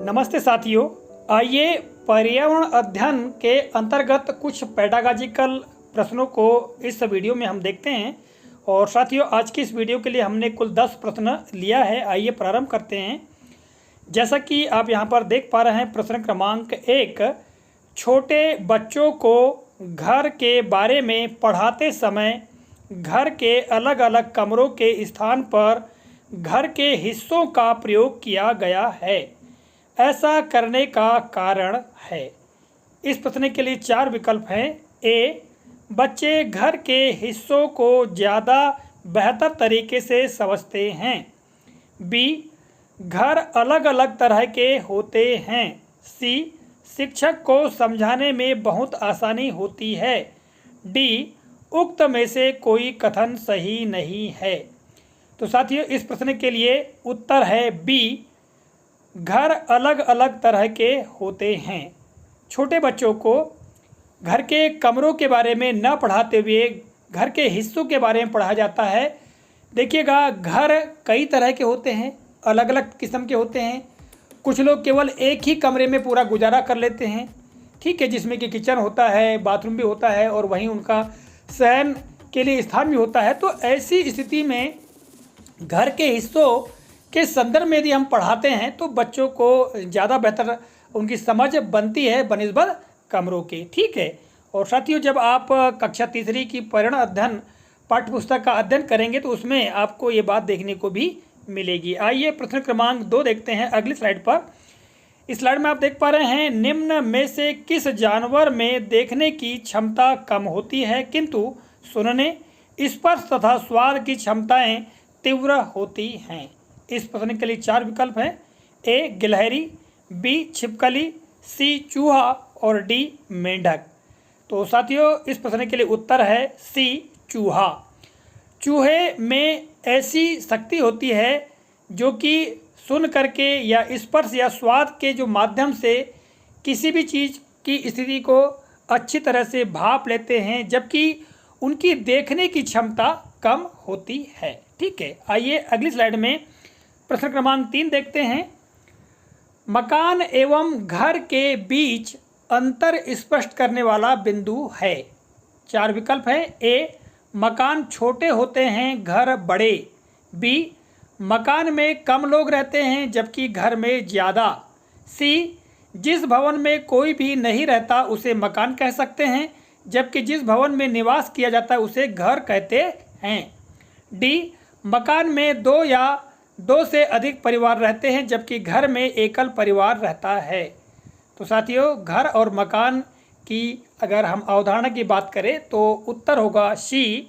नमस्ते साथियों, आइए पर्यावरण अध्ययन के अंतर्गत कुछ पेडागॉजिकल प्रश्नों को इस वीडियो में हम देखते हैं। और साथियों, आज की इस वीडियो के लिए हमने कुल 10 प्रश्न लिया है। आइए प्रारंभ करते हैं। जैसा कि आप यहाँ पर देख पा रहे हैं, प्रश्न क्रमांक 1, छोटे बच्चों को घर के बारे में पढ़ाते समय घर के अलग अलग कमरों के स्थान पर घर के हिस्सों का प्रयोग किया गया है। ऐसा करने का कारण है। इस प्रश्न के लिए 4 विकल्प हैं। ए, बच्चे घर के हिस्सों को ज़्यादा बेहतर तरीके से समझते हैं। बी, घर अलग अलग तरह के होते हैं। सी, शिक्षक को समझाने में बहुत आसानी होती है। डी, उक्त में से कोई कथन सही नहीं है। तो साथियों, इस प्रश्न के लिए उत्तर है बी, घर अलग अलग तरह के होते हैं। छोटे बच्चों को घर के कमरों के बारे में न पढ़ाते हुए घर के हिस्सों के बारे में पढ़ाया जाता है। देखिएगा, घर कई तरह के होते हैं, अलग अलग किस्म के होते हैं। कुछ लोग केवल एक ही कमरे में पूरा गुजारा कर लेते हैं, ठीक है, जिसमें कि किचन होता है, बाथरूम भी होता है और वहीं उनका शयन के लिए स्थान भी होता है। तो ऐसी स्थिति में घर के हिस्सों के संदर्भ में यदि हम पढ़ाते हैं तो बच्चों को ज़्यादा बेहतर उनकी समझ बनती है बनिस्बत कमरों के, ठीक है। और साथियों, जब आप कक्षा तीसरी की पर्यावरण अध्ययन पाठ्यपुस्तक का अध्ययन करेंगे तो उसमें आपको ये बात देखने को भी मिलेगी। आइए प्रश्न क्रमांक 2 देखते हैं अगली स्लाइड पर। इस स्लाइड में आप देख पा रहे हैं, निम्न में से किस जानवर में देखने की क्षमता कम होती है किंतु सुनने, स्पर्श तथा स्वाद की क्षमताएं तीव्र होती हैं। इस प्रश्न के लिए 4 विकल्प हैं। ए, गिलहरी, बी, छिपकली, सी, चूहा और डी, मेंढक। तो साथियों, इस प्रश्न के लिए उत्तर है सी, चूहा। चूहे में ऐसी शक्ति होती है जो कि सुन करके या स्पर्श या स्वाद के जो माध्यम से किसी भी चीज़ की स्थिति को अच्छी तरह से भाप लेते हैं, जबकि उनकी देखने की क्षमता कम होती है, ठीक है। आइए अगली स्लाइड में प्रश्न क्रमांक 3 देखते हैं। मकान एवं घर के बीच अंतर स्पष्ट करने वाला बिंदु है। 4 विकल्प हैं। ए, मकान छोटे होते हैं, घर बड़े। बी, मकान में कम लोग रहते हैं जबकि घर में ज़्यादा। सी, जिस भवन में कोई भी नहीं रहता उसे मकान कह सकते हैं जबकि जिस भवन में निवास किया जाता है उसे घर कहते हैं। डी, मकान में 2 या 2 से अधिक परिवार रहते हैं जबकि घर में एकल परिवार रहता है। तो साथियों, घर और मकान की अगर हम अवधारणा की बात करें तो उत्तर होगा सी,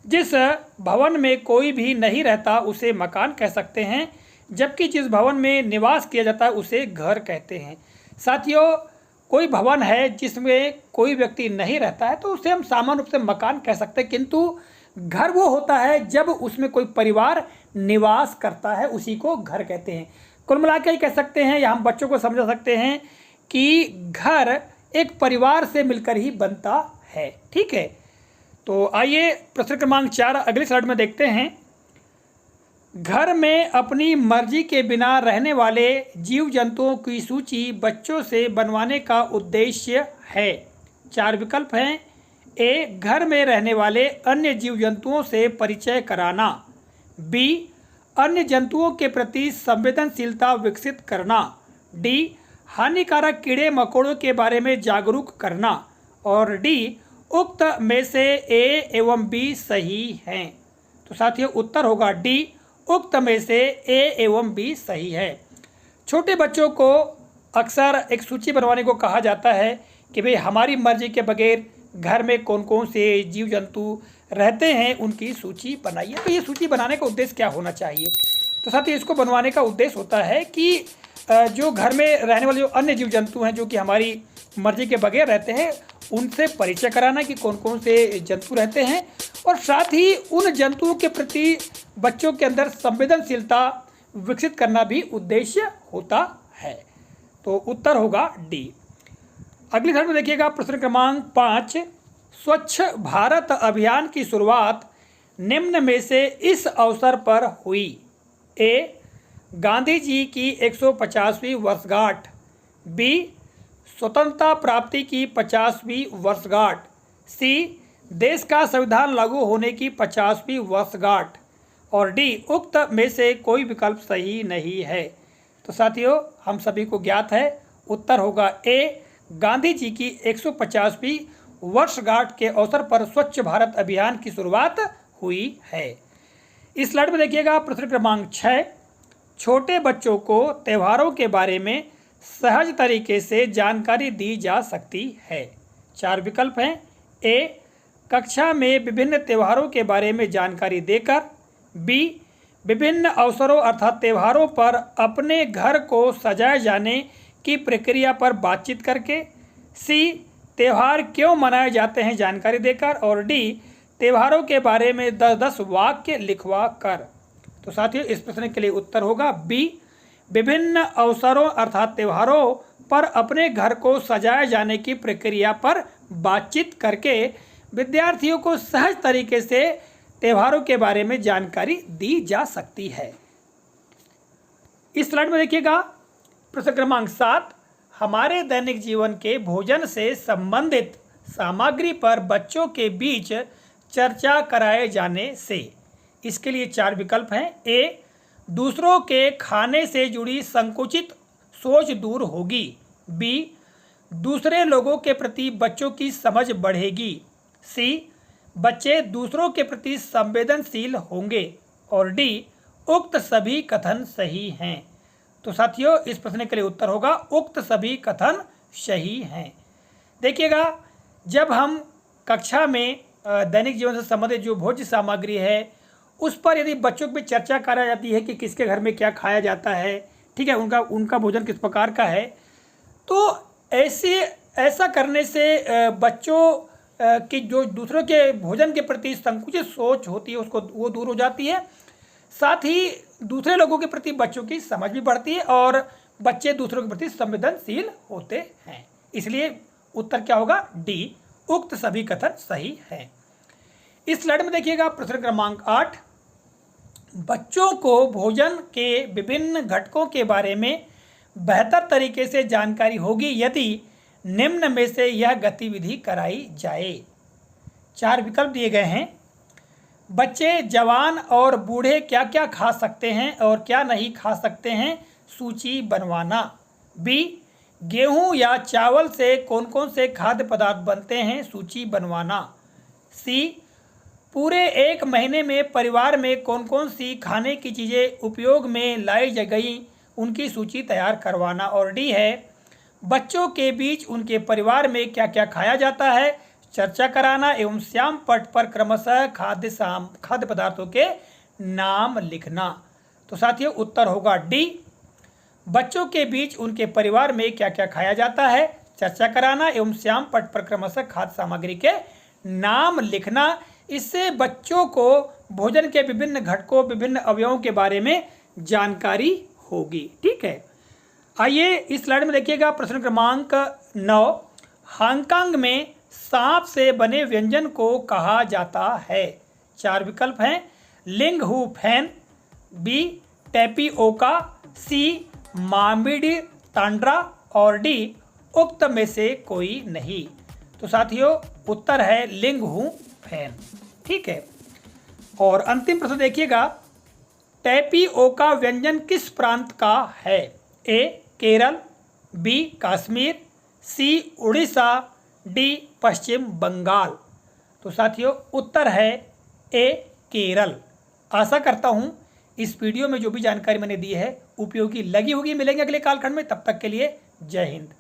जिस भवन में कोई भी नहीं रहता उसे मकान कह सकते हैं जबकि जिस भवन में निवास किया जाता है उसे घर कहते हैं। साथियों, कोई भवन है जिसमें कोई व्यक्ति नहीं रहता है तो उसे हम सामान्य रूप से मकान कह सकते हैं, किंतु घर वो होता है जब उसमें कोई परिवार निवास करता है, उसी को घर कहते हैं। कुल मिला के कह सकते हैं या हम बच्चों को समझा सकते हैं कि घर एक परिवार से मिलकर ही बनता है, ठीक है। तो आइए प्रश्न क्रमांक 4 अगली स्लाइड में देखते हैं। घर में अपनी मर्जी के बिना रहने वाले जीव जंतुओं की सूची बच्चों से बनवाने का उद्देश्य है। 4 विकल्प हैं। ए, घर में रहने वाले अन्य जीव जंतुओं से परिचय कराना। बी, अन्य जंतुओं के प्रति संवेदनशीलता विकसित करना। डी, हानिकारक कीड़े मकोड़ों के बारे में जागरूक करना। और डी, उक्त में से ए एवं बी सही हैं। तो साथियों, उत्तर होगा डी, उक्त में से ए एवं बी सही है। छोटे बच्चों को अक्सर एक सूची बनवाने को कहा जाता है कि भाई हमारी मर्जी के बगैर घर में कौन कौन से जीव जंतु रहते हैं उनकी सूची बनाइए। तो ये सूची बनाने का उद्देश्य क्या होना चाहिए? तो साथियों, इसको बनवाने का उद्देश्य होता है कि जो घर में रहने वाले जो अन्य जीव जंतु हैं जो कि हमारी मर्जी के बगैर रहते हैं उनसे परिचय कराना कि कौन कौन से जंतु रहते हैं, और साथ ही उन जंतुओं के प्रति बच्चों के अंदर संवेदनशीलता विकसित करना भी उद्देश्य होता है। तो उत्तर होगा डी। अगली स्लाइड में देखिएगा प्रश्न क्रमांक 5, स्वच्छ भारत अभियान की शुरुआत निम्न में से इस अवसर पर हुई। ए, गांधी जी की 150वीं वर्षगांठ। बी, स्वतंत्रता प्राप्ति की 50वीं वर्षगांठ। सी, देश का संविधान लागू होने की 50वीं वर्षगांठ। और डी, उक्त में से कोई विकल्प सही नहीं है। तो साथियों, हम सभी को ज्ञात है उत्तर होगा ए, गांधी जी की 150वीं वर्षगांठ के अवसर पर स्वच्छ भारत अभियान की शुरुआत हुई है। इस स्लाइड में देखिएगा प्रश्न क्रमांक 6, छोटे बच्चों को त्योहारों के बारे में सहज तरीके से जानकारी दी जा सकती है। 4 विकल्प हैं। ए, कक्षा में विभिन्न त्योहारों के बारे में जानकारी देकर। बी, विभिन्न अवसरों अर्थात त्योहारों पर अपने घर को सजाए जाने की प्रक्रिया पर बातचीत करके। सी, त्यौहार क्यों मनाए जाते हैं जानकारी देकर। और डी, त्योहारों के बारे में 10-10 वाक्य लिखवा कर। तो साथियों, इस प्रश्न के लिए उत्तर होगा बी, विभिन्न अवसरों अर्थात त्योहारों पर अपने घर को सजाए जाने की प्रक्रिया पर बातचीत करके विद्यार्थियों को सहज तरीके से त्योहारों के बारे में जानकारी दी जा सकती है। इस स्लाइड में देखिएगा प्रश्न क्रमांक 7, हमारे दैनिक जीवन के भोजन से संबंधित सामग्री पर बच्चों के बीच चर्चा कराए जाने से। इसके लिए 4 विकल्प हैं। ए, दूसरों के खाने से जुड़ी संकुचित सोच दूर होगी। बी, दूसरे लोगों के प्रति बच्चों की समझ बढ़ेगी। सी, बच्चे दूसरों के प्रति संवेदनशील होंगे। और डी, उक्त सभी कथन सही हैं। तो साथियों, इस प्रश्न के लिए उत्तर होगा उक्त सभी कथन सही हैं। देखिएगा, जब हम कक्षा में दैनिक जीवन से संबंधित जो भोज्य सामग्री है उस पर यदि बच्चों की चर्चा कराई जाती है कि किसके घर में क्या खाया जाता है, ठीक है, उनका भोजन किस प्रकार का है, तो ऐसा करने से बच्चों की जो दूसरों के भोजन के प्रति संकुचित सोच होती है वो दूर हो जाती है। साथ ही दूसरे लोगों के प्रति बच्चों की समझ भी बढ़ती है और बच्चे दूसरों के प्रति संवेदनशील होते हैं। इसलिए उत्तर क्या होगा डी, उक्त सभी कथन सही है। इस स्लाइड में देखिएगा प्रश्न क्रमांक 8, बच्चों को भोजन के विभिन्न घटकों के बारे में बेहतर तरीके से जानकारी होगी यदि निम्न में से यह गतिविधि कराई जाए। 4 विकल्प दिए गए हैं। बच्चे, जवान और बूढ़े क्या क्या खा सकते हैं और क्या नहीं खा सकते हैं, सूची बनवाना। बी, गेहूं या चावल से कौन कौन से खाद्य पदार्थ बनते हैं, सूची बनवाना। सी, पूरे 1 महीने में परिवार में कौन कौन सी खाने की चीज़ें उपयोग में लाई गई, उनकी सूची तैयार करवाना। और डी है, बच्चों के बीच उनके परिवार में क्या क्या खाया जाता है, चर्चा कराना एवं श्याम पट पर क्रमशः खाद्य पदार्थों के नाम लिखना। तो साथियों, उत्तर होगा डी, बच्चों के बीच उनके परिवार में क्या क्या खाया जाता है, चर्चा कराना एवं श्याम पट पर क्रमशः खाद्य सामग्री के नाम लिखना। इससे बच्चों को भोजन के विभिन्न घटकों, विभिन्न अवयवों के बारे में जानकारी होगी। ठीक है, आइए इस स्लाइड में देखिएगा प्रश्न क्रमांक 9, हांगकांग में सांप से बने व्यंजन को कहा जाता है। 4 विकल्प हैं। Ling Hu Fan. B, tapioca. C, mamidi tandra. और डी, उक्त में से कोई नहीं। तो साथियों, उत्तर है लिंग हु फैन। ठीक है, और अंतिम प्रश्न देखिएगा, टैपिओका व्यंजन किस प्रांत का है। ए, केरल। बी, कश्मीर। सी, उड़ीसा। डी, पश्चिम बंगाल। तो साथियों, उत्तर है ए, केरल। आशा करता हूँ इस वीडियो में जो भी जानकारी मैंने दी है उपयोगी लगी होगी। मिलेंगे अगले कालखंड में, तब तक के लिए जय हिंद।